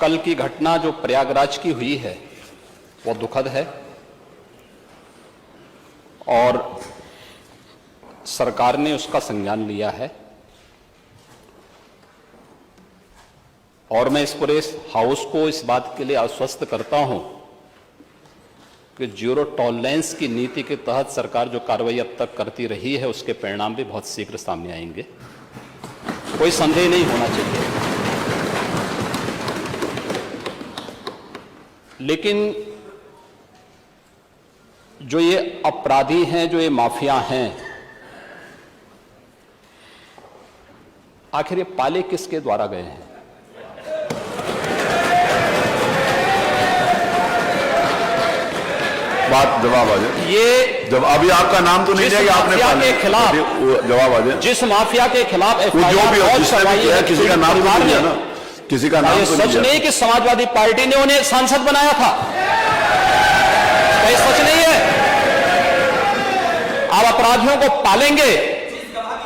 कल की घटना जो प्रयागराज की हुई है वो दुखद है और सरकार ने उसका संज्ञान लिया है और मैं इस पूरे हाउस को इस बात के लिए आश्वस्त करता हूं कि जीरो टॉलरेंस की नीति के तहत सरकार जो कार्रवाई अब तक करती रही है उसके परिणाम भी बहुत शीघ्र सामने आएंगे, कोई संदेह नहीं होना चाहिए। लेकिन जो ये अपराधी हैं, जो ये माफिया हैं, आखिर ये पाले किसके द्वारा गए हैं? बात जवाब आ जाए। ये जब अभी आपका नाम तो नहीं है, आपने के खिलाफ जवाब आ जाए। जिस माफिया के खिलाफ जो भी हो, किसी का नाम तो नहीं है ना, किसी का नाम तो सच नहीं कि समाजवादी पार्टी ने उन्हें सांसद बनाया था, ये सच नहीं है। आप अपराधियों को पालेंगे,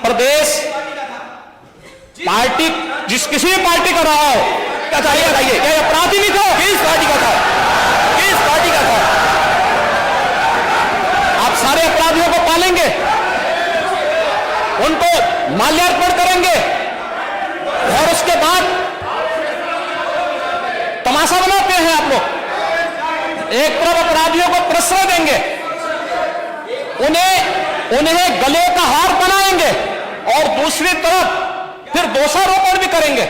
प्रदेश पार्टी जिस किसी भी पार्टी का रहा हो, बताइए क्या अपराधी नहीं था? किस पार्टी का था? किस पार्टी का था? आप सारे अपराधियों को पालेंगे, उनको माल्यार्पण करेंगे और उसके बाद तमाशा बनाते हैं आप लोग। एक तरफ अपराधियों को प्रश्रय देंगे, उन्हें गले का हार बनाएंगे और दूसरी तरफ फिर दोषारोपण भी करेंगे।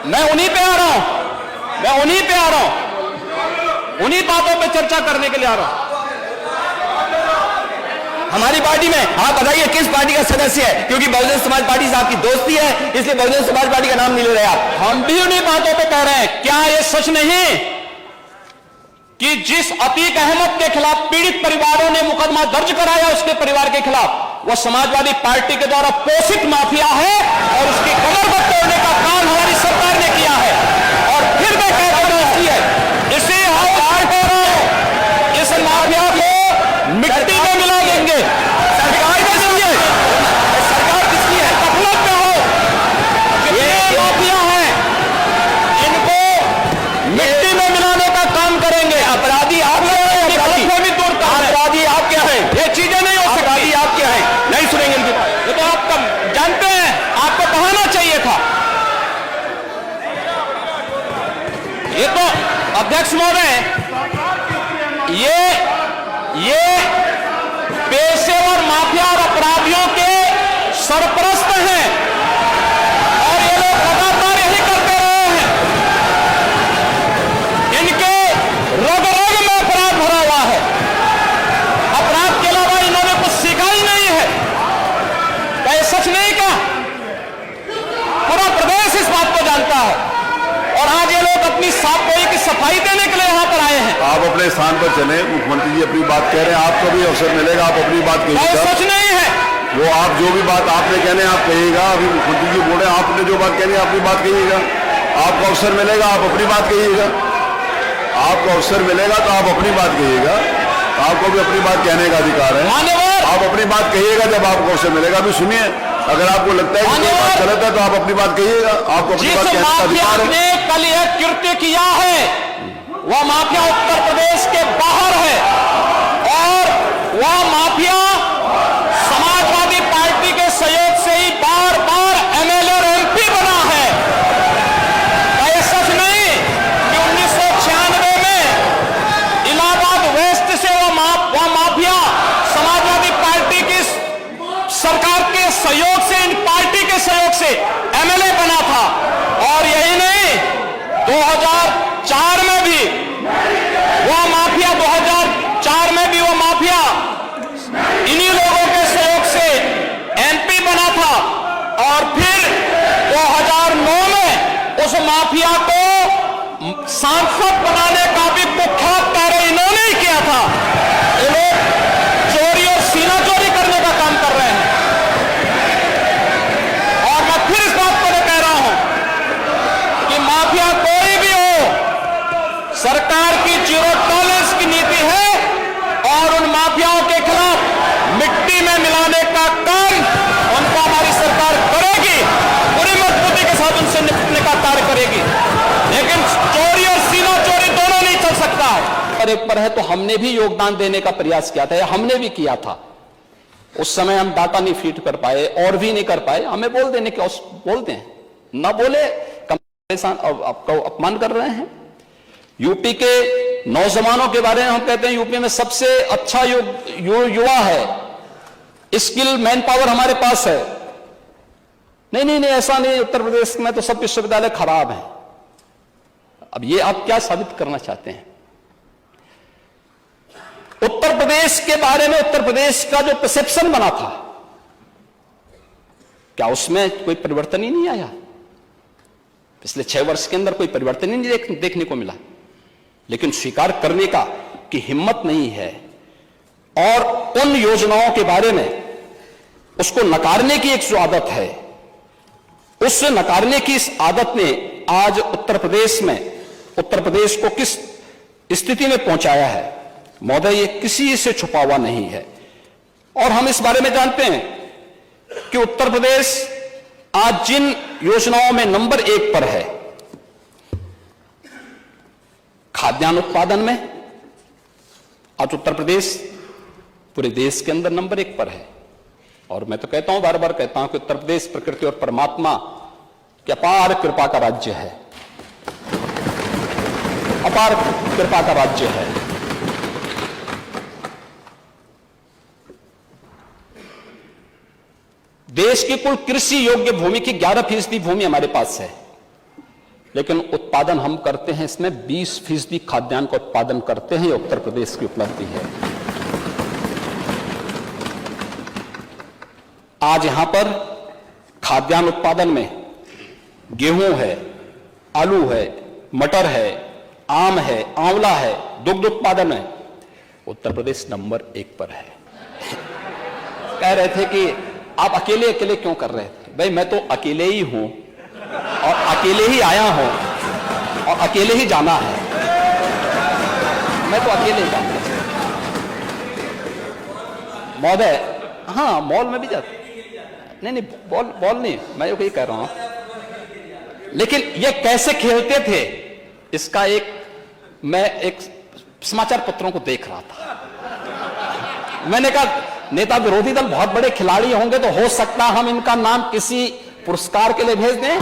मैं उन्हीं पे आ रहा हूं, उन्हीं बातों पे चर्चा करने के लिए आ रहा हूं। हमारी पार्टी में आप बताइए किस पार्टी का सदस्य है? क्योंकि बहुजन समाज पार्टी से आपकी दोस्ती है, इसलिए बहुजन समाज पार्टी का नाम नहीं ले रहे आप। हम भी उन्हीं बातों पे कह रहे हैं। क्या यह सच नहीं कि जिस अतीक अहमद के खिलाफ पीड़ित परिवारों ने मुकदमा दर्ज कराया, उसके परिवार के खिलाफ, वो समाजवादी पार्टी के द्वारा पोषित माफिया है और उसकी कमर को तोड़ने का काम हमारी सरकार ने किया है। और फिर मैं कह रहा हूं, इसे इस माफिया को मिट्टी में मिला देंगे। सरकार किसकी है? गफलत में हो, ये माफिया है, इनको मिट्टी में मिलाने का काम करेंगे। अपराधी आप हैं, अपराधी आप क्या हैं? ये चीजें नहीं हो सकती। अपराधी आप क्या हैं? नहीं सुनेंगे इनकी बात। ये तो आप जानते हैं, आपको कहना चाहिए था। ये तो अध्यक्ष महोदय, ये पेशेवर माफिया और अपराधियों के सरपरस्त हैं और ये लोग लगातार यही करते रहे हैं। इनके रग रग में अपराध भरा हुआ है। अपराध के अलावा इन्होंने कुछ सीखा ही नहीं है। क्या ये सच नहीं का? पूरा प्रदेश इस बात को जानता है और आज ये लोग अपनी साफ गोई की सफाई देने के लिए यहां पर आए हैं। आप अपने स्थान पर चले, मुख्यमंत्री जी अपनी बात कह रहे हैं, आपको भी अवसर मिलेगा, आप अपनी बात कहिएगा। सच नहीं है वो आप जो भी बात आपने कहने आप कहिएगा। अभी मुख्यमंत्री जी बोल रहे हैं, आपने जो बात कहनी है अपनी बात कहिएगा। आपको अवसर मिलेगा, आप अपनी बात कहिएगा। आपको अवसर मिलेगा तो आप अपनी बात कहिएगा। आपको भी अपनी बात कहने का अधिकार है, आप अपनी बात कहिएगा जब आपको अवसर मिलेगा। अभी सुनिए, अगर आपको लगता है कि कोई बात गलत है तो आप अपनी बात कहिएगा। आपको अपनी बात कहने का अधिकार है। ने कल एक कृत्य किया है, वह माफिया उत्तर प्रदेश के बाहर है और वह माफिया समाजवादी पार्टी के सहयोग से ही बार बार एमएलए और एमपी बना है। क्या सच नहीं कि 1996 में इलाहाबाद वेस्ट से वह माफिया समाजवादी पार्टी की सरकार के सहयोग से, इन पार्टी के सहयोग से एमएलए बना था? और यही नहीं, 2004 में भी वह माफिया 2004 में भी वह माफिया इन्हीं लोगों के सहयोग से एमपी बना था और फिर 2009 में उस माफिया को सांसद बनाने का भी कुख्यात कार्य इन्होंने ही किया था। ये लोग चोरी और सीना चोरी करने का काम कर रहे हैं। और मैं फिर इस बात को कह रहा हूं कि माफिया कोई भी हो, सरकार की जीरो टॉलरेंस की नीति है और उन माफियाओं के खिलाफ मिट्टी में मिलाने का काम उनको हमारी सरकार करेगी, पूरी मजबूती के साथ उनसे निपटने का कार्य करेगी। 1 पर है तो हमने भी योगदान देने का प्रयास किया था, या हमने भी किया था। उस समय हम डाटा नहीं फीड कर पाए और भी नहीं कर पाए, हमें बोल देने के बोलते हैं, ना बोले आपको अपमान कर रहे हैं। यूपी के नौजवानों के बारे में हम कहते हैं यूपी में सबसे अच्छा युवा है, स्किल मैन पावर हमारे पास है। नहीं, ऐसा नहीं, उत्तर प्रदेश में तो सब विश्वविद्यालय खराब हैं। अब ये आप क्या साबित करना चाहते हैं? उत्तर प्रदेश के बारे में, उत्तर प्रदेश का जो परसेप्शन बना था, क्या उसमें कोई परिवर्तन ही नहीं आया? पिछले 6 वर्ष के अंदर कोई परिवर्तन ही नहीं देखने को मिला। लेकिन स्वीकार करने का की हिम्मत नहीं है, और उन योजनाओं के बारे में उसको नकारने की एक जो आदत है, उस नकारने की इस आदत ने आज उत्तर प्रदेश को किस स्थिति में पहुंचाया है महोदय, ये किसी से छुपा हुआ नहीं है। और हम इस बारे में जानते हैं कि उत्तर प्रदेश आज जिन योजनाओं में नंबर 1 पर है, खाद्यान्न उत्पादन में आज उत्तर प्रदेश पूरे देश के अंदर नंबर 1 पर है। और मैं तो कहता हूं, बार बार कहता हूं कि उत्तर प्रदेश प्रकृति और परमात्मा की अपार कृपा का राज्य है, अपार कृपा का राज्य है। देश की कुल कृषि योग्य भूमि की 11% भूमि हमारे पास है, लेकिन उत्पादन हम करते हैं इसमें 20% खाद्यान्न का उत्पादन करते हैं। ये उत्तर प्रदेश की उपलब्धि है। आज यहां पर खाद्यान्न उत्पादन में गेहूं है, आलू है, मटर है, आम है, आंवला है, दुग्ध उत्पादन है, उत्तर प्रदेश नंबर 1 पर है। कह रहे थे कि आप अकेले क्यों कर रहे थे? भाई मैं तो अकेले ही हूं, और अकेले ही आया हूं, और अकेले ही जाना है। मैं तो अकेले ही जाना महोदय। हाँ, मॉल में भी जाते, नहीं बॉल नहीं, मैं यही कह रहा हूं। लेकिन ये कैसे खेलते थे, इसका मैं एक समाचार पत्रों को देख रहा था। मैंने कहा नेता विरोधी दल बहुत बड़े खिलाड़ी होंगे, तो हो सकता हम इनका नाम किसी पुरस्कार के लिए भेज दें।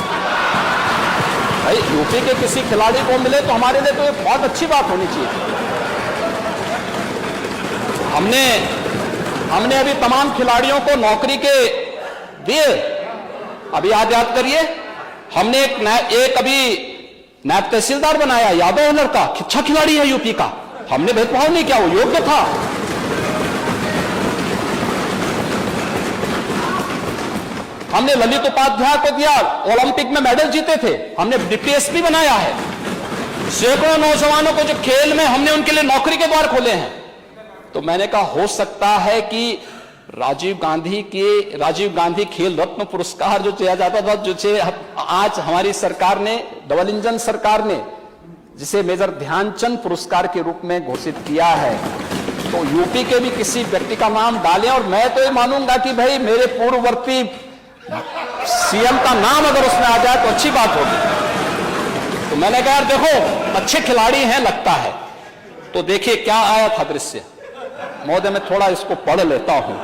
भाई यूपी के किसी खिलाड़ी को मिले तो हमारे लिए तो ये बहुत अच्छी बात होनी चाहिए। हमने अभी तमाम खिलाड़ियों को नौकरी के दिए। अभी याद करिए, हमने एक अभी नायब तहसीलदार बनाया, यादव हुनर का, अच्छा खिलाड़ी है यूपी का। हमने भेदभाव नहीं किया, वो योग्य था। हमने ललित उपाध्याय को दिया, ओलंपिक में मेडल जीते थे, हमने डिप्टी एसपी बनाया है। सैकड़ों नौजवानों को जो खेल में हमने उनके लिए नौकरी के द्वार खोले हैं। तो मैंने कहा हो सकता है कि राजीव गांधी खेल रत्न पुरस्कार जो दिया जाता था, जो आज हमारी सरकार ने, डबल इंजन सरकार ने जिसे मेजर ध्यानचंद पुरस्कार के रूप में घोषित किया है, तो यूपी के भी किसी व्यक्ति का नाम डालें। और मैं तो ये मानूंगा कि भाई मेरे पूर्ववर्ती सीएम का नाम अगर उसमें आ जाए तो अच्छी बात होगी। तो मैंने कहा यार देखो अच्छे खिलाड़ी हैं लगता है। तो देखिए क्या आया था दृश्य। महोदय मैं थोड़ा इसको पढ़ लेता हूं।